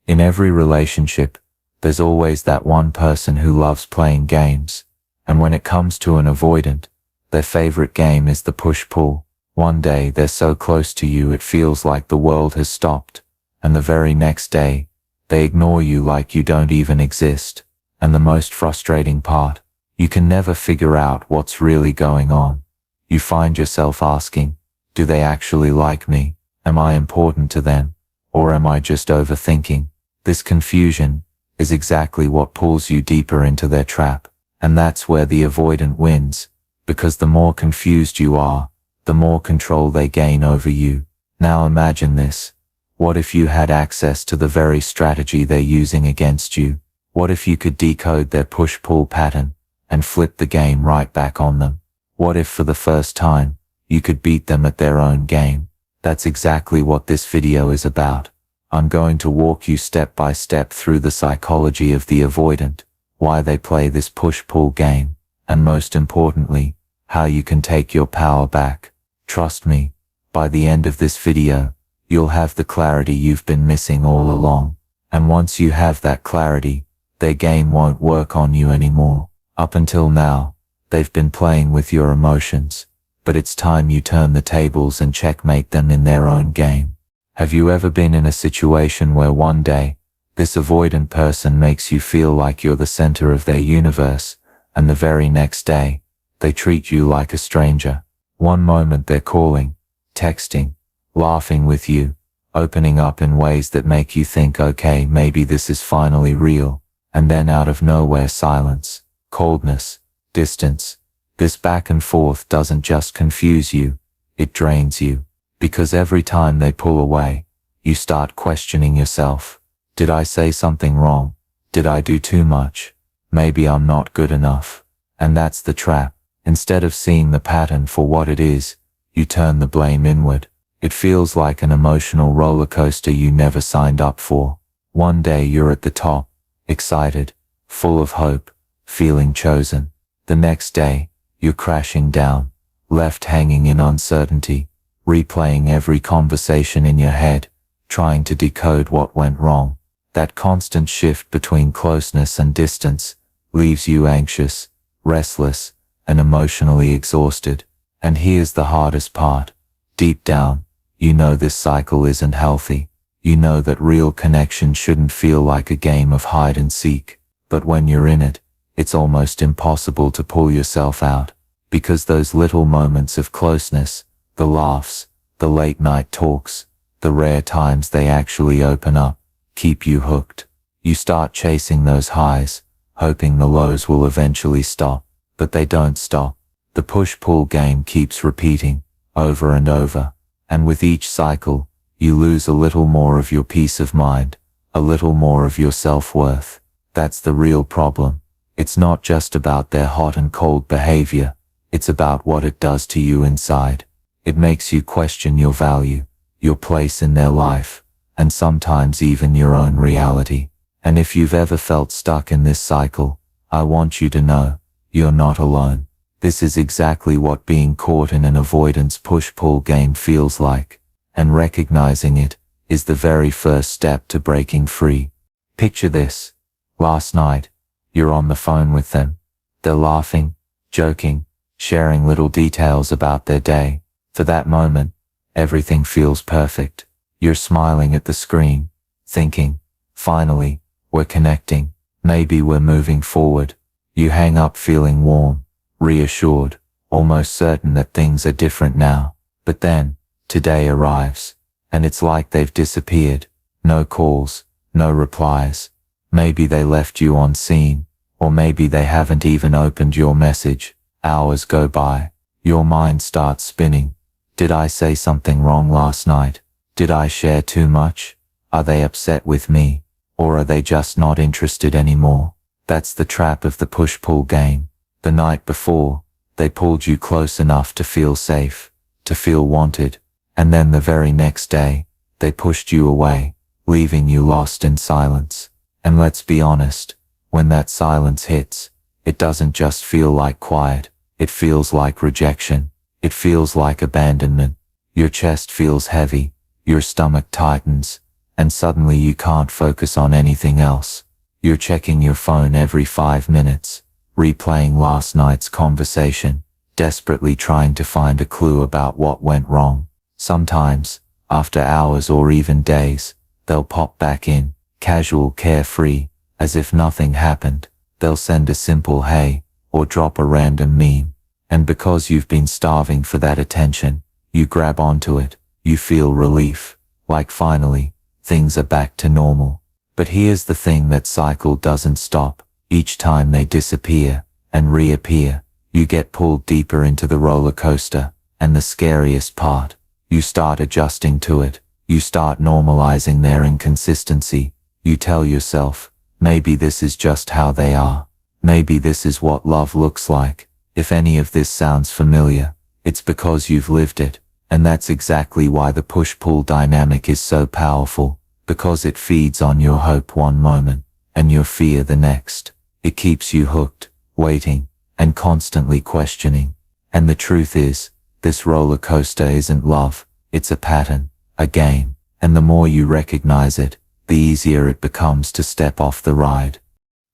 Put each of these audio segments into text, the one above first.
In every relationship, there's always that one person who loves playing games. And when it comes to an avoidant, their favorite game is the push-pull. One day they're so close to you it feels like the world has stopped, and the very next day, they ignore you like you don't even exist. And the most frustrating part, you can never figure out what's really going on. You find yourself asking, do they actually like me? Am I important to them? Or am I just overthinking? This confusion is exactly what pulls you deeper into their trap. And that's where the avoidant wins, because the more confused you are, the more control they gain over you. Now imagine this. What if you had access to the very strategy they're using against you? What if you could decode their push-pull pattern and flip the game right back on them? What if for the first time, you could beat them at their own game? That's exactly what this video is about. I'm going to walk you step by step through the psychology of the avoidant, why they play this push-pull game, and most importantly, how you can take your power back. Trust me, by the end of this video, you'll have the clarity you've been missing all along. And once you have that clarity, their game won't work on you anymore. Up until now, they've been playing with your emotions, but it's time you turn the tables and checkmate them in their own game. Have you ever been in a situation where one day, this avoidant person makes you feel like you're the center of their universe, and the very next day, they treat you like a stranger? One moment they're calling, texting, laughing with you, opening up in ways that make you think, okay, maybe this is finally real, and then out of nowhere silence, coldness, distance. This back and forth doesn't just confuse you, it drains you. Because every time they pull away, you start questioning yourself. Did I say something wrong? Did I do too much? Maybe I'm not good enough. And that's the trap. Instead of seeing the pattern for what it is, you turn the blame inward. It feels like an emotional roller coaster you never signed up for. One day you're at the top, excited, full of hope, feeling chosen. The next day, you're crashing down, left hanging in uncertainty, replaying every conversation in your head, trying to decode what went wrong. That constant shift between closeness and distance leaves you anxious, restless, and emotionally exhausted. And here's the hardest part. Deep down, you know this cycle isn't healthy. You know that real connection shouldn't feel like a game of hide and seek. But when you're in it, it's almost impossible to pull yourself out, because those little moments of closeness, the laughs, the late night talks, the rare times they actually open up, keep you hooked. You start chasing those highs, hoping the lows will eventually stop, but they don't stop. The push-pull game keeps repeating, over and over, and with each cycle, you lose a little more of your peace of mind, a little more of your self-worth. That's the real problem. It's not just about their hot and cold behavior, it's about what it does to you inside. It makes you question your value, your place in their life, and sometimes even your own reality. And if you've ever felt stuck in this cycle, I want you to know, you're not alone. This is exactly what being caught in an avoidance push-pull game feels like, and recognizing it is the very first step to breaking free. Picture this. Last night, you're on the phone with them. They're laughing, joking, sharing little details about their day. For that moment, everything feels perfect. You're smiling at the screen, thinking, finally, we're connecting. Maybe we're moving forward. You hang up feeling warm, reassured, almost certain that things are different now. But then, today arrives, and it's like they've disappeared. No calls, no replies. Maybe they left you on scene, or maybe they haven't even opened your message. Hours go by. Your mind starts spinning. Did I say something wrong last night? Did I share too much? Are they upset with me? Or are they just not interested anymore? That's the trap of the push-pull game. The night before, they pulled you close enough to feel safe, to feel wanted, and then the very next day, they pushed you away, leaving you lost in silence. And let's be honest, when that silence hits, it doesn't just feel like quiet, it feels like rejection. It feels like abandonment. Your chest feels heavy, your stomach tightens, and suddenly you can't focus on anything else. You're checking your phone every 5 minutes, replaying last night's conversation, desperately trying to find a clue about what went wrong. Sometimes, after hours or even days, they'll pop back in, casual, carefree, as if nothing happened. They'll send a simple hey, or drop a random meme. And because you've been starving for that attention, you grab onto it. You feel relief, like finally, things are back to normal. But here's the thing, that cycle doesn't stop. Each time they disappear and reappear, you get pulled deeper into the roller coaster. And the scariest part, you start adjusting to it. You start normalizing their inconsistency. You tell yourself, maybe this is just how they are. Maybe this is what love looks like. If any of this sounds familiar, it's because you've lived it. And that's exactly why the push-pull dynamic is so powerful, because it feeds on your hope one moment and your fear the next. It keeps you hooked, waiting, and constantly questioning. And the truth is, this roller coaster isn't love, it's a pattern, a game. And the more you recognize it, the easier it becomes to step off the ride.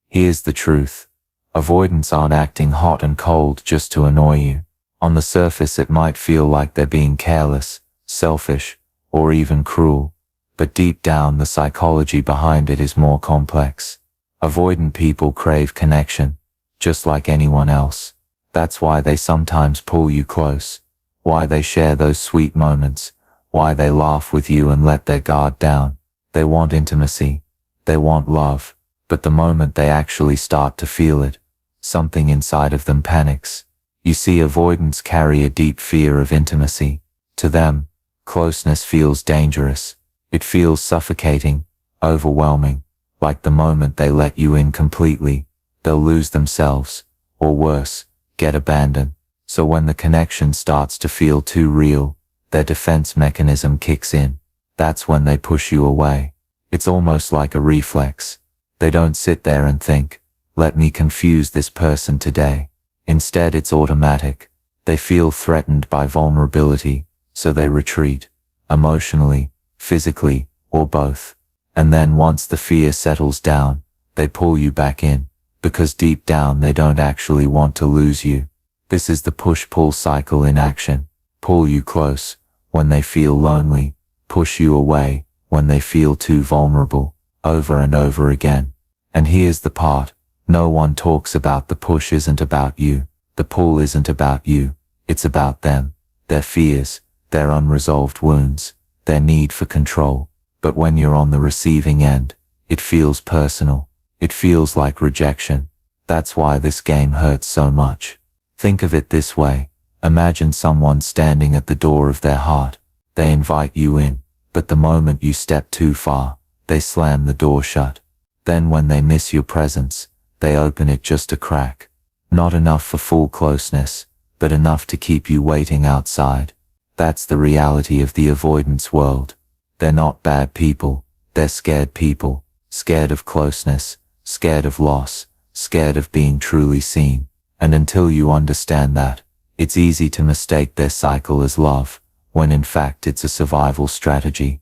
Here's the truth. Avoidants aren't acting hot and cold just to annoy you. On the surface it might feel like they're being careless, selfish, or even cruel. But deep down the psychology behind it is more complex. Avoidant people crave connection, just like anyone else. That's why they sometimes pull you close, why they share those sweet moments, why they laugh with you and let their guard down. They want intimacy, they want love, but the moment they actually start to feel it, something inside of them panics. You see, avoidants carry a deep fear of intimacy. To them, closeness feels dangerous. It feels suffocating, overwhelming, like the moment they let you in completely, they'll lose themselves, or worse, get abandoned. So when the connection starts to feel too real, their defense mechanism kicks in. That's when they push you away. It's almost like a reflex. They don't sit there and think, let me confuse this person today. Instead, it's automatic. They feel threatened by vulnerability, so they retreat, emotionally, physically, or both. And then once the fear settles down, they pull you back in, because deep down they don't actually want to lose you. This is the push-pull cycle in action. Pull you close when they feel lonely, push you away when they feel too vulnerable, over and over again. And here's the part. No one talks about. The push isn't about you. The pull isn't about you. It's about them, their fears, their unresolved wounds, their need for control. But when you're on the receiving end, it feels personal. It feels like rejection. That's why this game hurts so much. Think of it this way. Imagine someone standing at the door of their heart. They invite you in, but the moment you step too far, they slam the door shut. Then when they miss your presence, they open it just a crack. Not enough for full closeness, but enough to keep you waiting outside. That's the reality of the avoidance world. They're not bad people, they're scared people. Scared of closeness, scared of loss, scared of being truly seen. And until you understand that, it's easy to mistake their cycle as love, when in fact it's a survival strategy.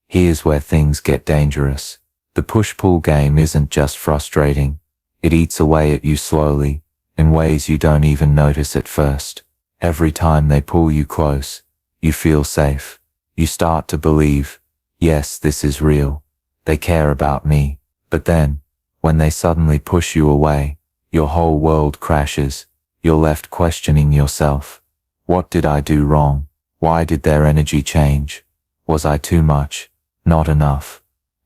Here's where things get dangerous. The push-pull game isn't just frustrating. It eats away at you slowly, in ways you don't even notice at first. Every time they pull you close, you feel safe. You start to believe, yes, this is real. They care about me. But then, when they suddenly push you away, your whole world crashes. You're left questioning yourself. What did I do wrong? Why did their energy change? Was I too much? Not enough?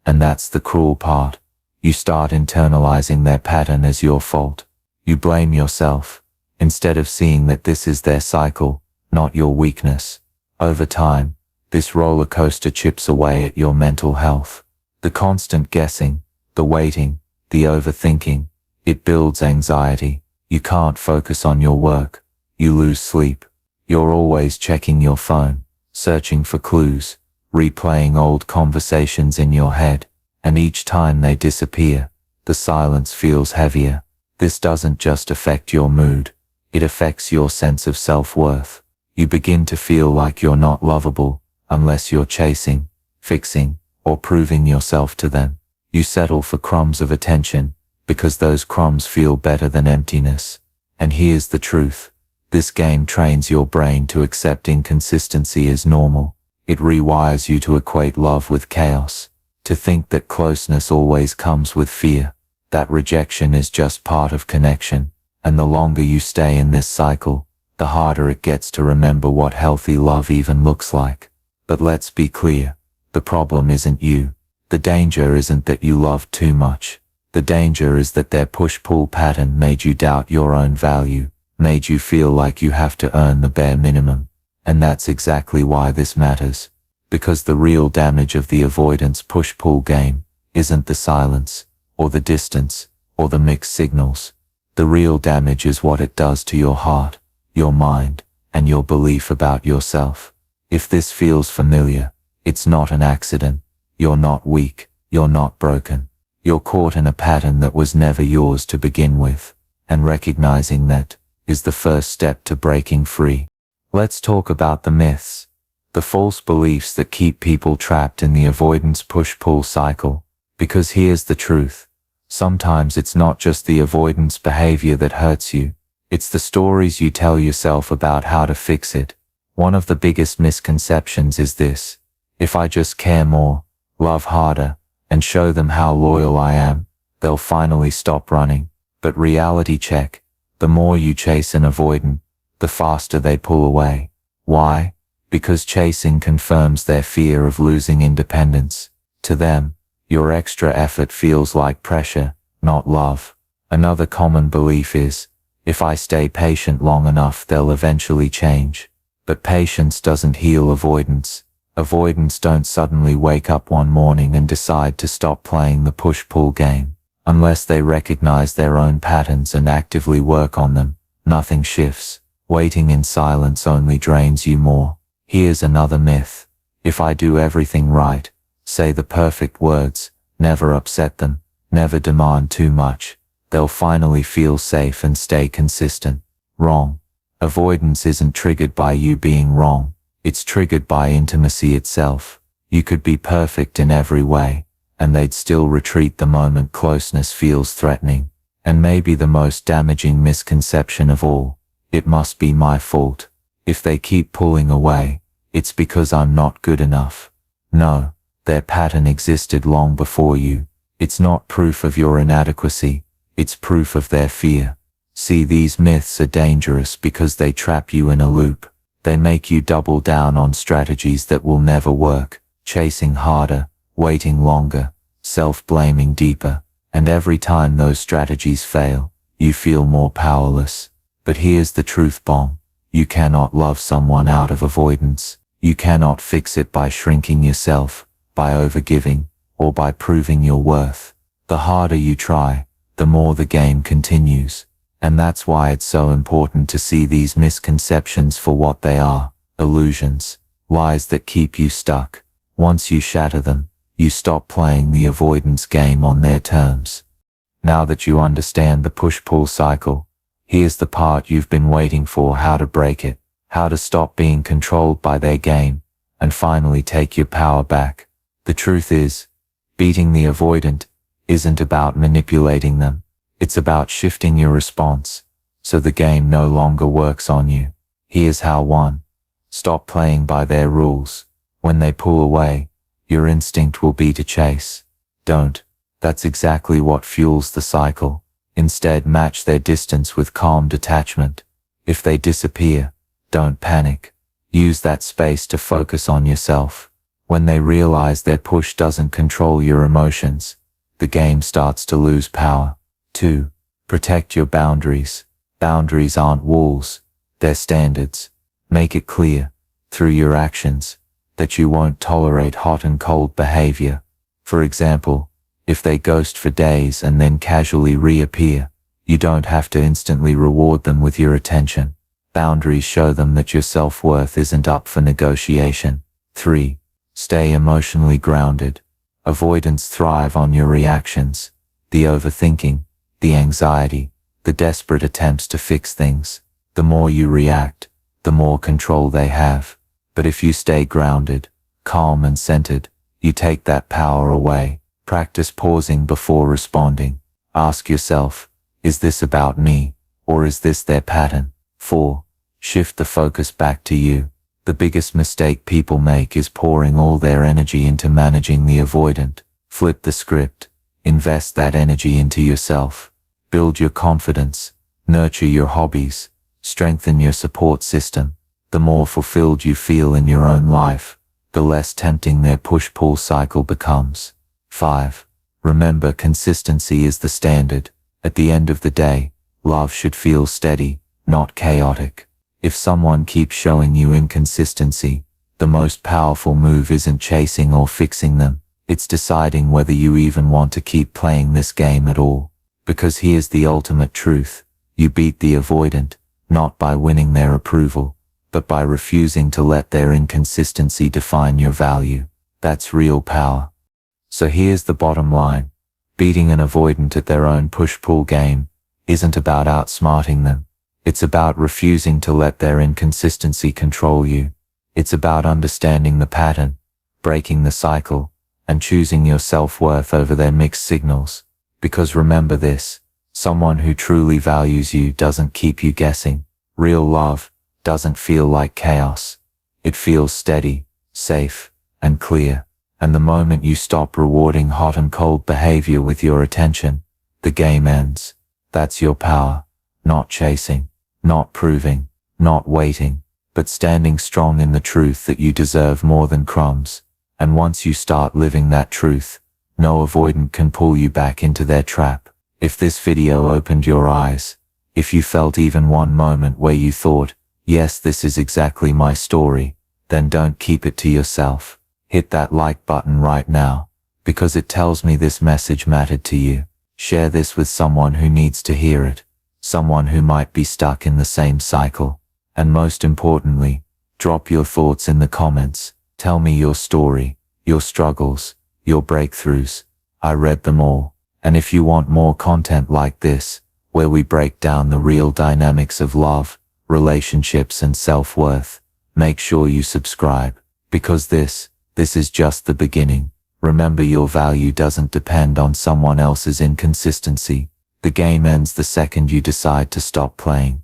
And that's the cruel part. You start internalizing their pattern as your fault. You blame yourself, instead of seeing that this is their cycle, not your weakness. Over time, this roller coaster chips away at your mental health. The constant guessing, the waiting, the overthinking, it builds anxiety. You can't focus on your work. You lose sleep. You're always checking your phone, searching for clues, replaying old conversations in your head. And each time they disappear, the silence feels heavier. This doesn't just affect your mood, it affects your sense of self-worth. You begin to feel like you're not lovable, unless you're chasing, fixing, or proving yourself to them. You settle for crumbs of attention, because those crumbs feel better than emptiness. And here's the truth. This game trains your brain to accept inconsistency as normal. It rewires you to equate love with chaos, to think that closeness always comes with fear, that rejection is just part of connection. And the longer you stay in this cycle, the harder it gets to remember what healthy love even looks like. But let's be clear, the problem isn't you. The danger isn't that you love too much. The danger is that their push-pull pattern made you doubt your own value, made you feel like you have to earn the bare minimum. And that's exactly why this matters. Because the real damage of the avoidance push-pull game isn't the silence, or the distance, or the mixed signals. The real damage is what it does to your heart, your mind, and your belief about yourself. If this feels familiar, it's not an accident. You're not weak, you're not broken. You're caught in a pattern that was never yours to begin with, and recognizing that is the first step to breaking free. Let's talk about the myths, the false beliefs that keep people trapped in the avoidance push-pull cycle. Because here's the truth. Sometimes it's not just the avoidance behavior that hurts you, it's the stories you tell yourself about how to fix it. One of the biggest misconceptions is this: if I just care more, love harder, and show them how loyal I am, they'll finally stop running. But reality check, the more you chase an avoidant, the faster they pull away. Why? Because chasing confirms their fear of losing independence. To them, your extra effort feels like pressure, not love. Another common belief is, if I stay patient long enough, they'll eventually change. But patience doesn't heal avoidance. Avoidants don't suddenly wake up one morning and decide to stop playing the push-pull game. Unless they recognize their own patterns and actively work on them, nothing shifts. Waiting in silence only drains you more. Here's another myth. If I do everything right, say the perfect words, never upset them, never demand too much, they'll finally feel safe and stay consistent. Wrong. Avoidance isn't triggered by you being wrong. It's triggered by intimacy itself. You could be perfect in every way, and they'd still retreat the moment closeness feels threatening. And maybe the most damaging misconception of all, it must be my fault. If they keep pulling away, it's because I'm not good enough. No, their pattern existed long before you. It's not proof of your inadequacy, it's proof of their fear. See, these myths are dangerous because they trap you in a loop. They make you double down on strategies that will never work, chasing harder, waiting longer, self-blaming deeper, and every time those strategies fail, you feel more powerless. But here's the truth bomb. You cannot love someone out of avoidance. You cannot fix it by shrinking yourself, by overgiving, or by proving your worth. The harder you try, the more the game continues. And that's why it's so important to see these misconceptions for what they are: illusions, lies that keep you stuck. Once you shatter them, you stop playing the avoidance game on their terms. Now that you understand the push-pull cycle, here's the part you've been waiting for: how to break it, how to stop being controlled by their game, and finally take your power back. The truth is, beating the avoidant isn't about manipulating them. It's about shifting your response, so the game no longer works on you. Here's how: 1. Stop playing by their rules. When they pull away, your instinct will be to chase. Don't. That's exactly what fuels the cycle. Instead, match their distance with calm detachment. If they disappear, don't panic. Use that space to focus on yourself. When they realize their push doesn't control your emotions, the game starts to lose power. 2. Protect your boundaries. Boundaries aren't walls, they're standards. Make it clear, through your actions, that you won't tolerate hot and cold behavior. For example, if they ghost for days and then casually reappear, you don't have to instantly reward them with your attention. Boundaries show them that your self-worth isn't up for negotiation. 3. Stay emotionally grounded. Avoidants thrive on your reactions, the overthinking, the anxiety, the desperate attempts to fix things. The more you react, the more control they have. But if you stay grounded, calm and centered, you take that power away. Practice pausing before responding. Ask yourself, is this about me, or is this their pattern? 4. Shift the focus back to you. The biggest mistake people make is pouring all their energy into managing the avoidant. Flip the script. Invest that energy into yourself. Build your confidence. Nurture your hobbies. Strengthen your support system. The more fulfilled you feel in your own life, the less tempting their push-pull cycle becomes. 5. Remember, consistency is the standard. At the end of the day, love should feel steady, not chaotic. If someone keeps showing you inconsistency, the most powerful move isn't chasing or fixing them. It's deciding whether you even want to keep playing this game at all. Because here's the ultimate truth. You beat the avoidant, not by winning their approval, but by refusing to let their inconsistency define your value. That's real power. So here's the bottom line. Beating an avoidant at their own push-pull game isn't about outsmarting them. It's about refusing to let their inconsistency control you. It's about understanding the pattern, breaking the cycle, and choosing your self-worth over their mixed signals. Because remember this, someone who truly values you doesn't keep you guessing. Real love doesn't feel like chaos. It feels steady, safe, and clear. And the moment you stop rewarding hot and cold behavior with your attention, the game ends. That's your power. Not chasing, not proving, not waiting, but standing strong in the truth that you deserve more than crumbs. And once you start living that truth, no avoidant can pull you back into their trap. If this video opened your eyes, if you felt even one moment where you thought, yes, this is exactly my story, then don't keep it to yourself. Hit that like button right now, because it tells me this message mattered to you. Share this with someone who needs to hear it, someone who might be stuck in the same cycle. And most importantly, drop your thoughts in the comments. Tell me your story, your struggles, your breakthroughs. I read them all. And if you want more content like this, where we break down the real dynamics of love, relationships and self-worth, make sure you subscribe, because this is just the beginning. Remember, your value doesn't depend on someone else's inconsistency. The game ends the second you decide to stop playing.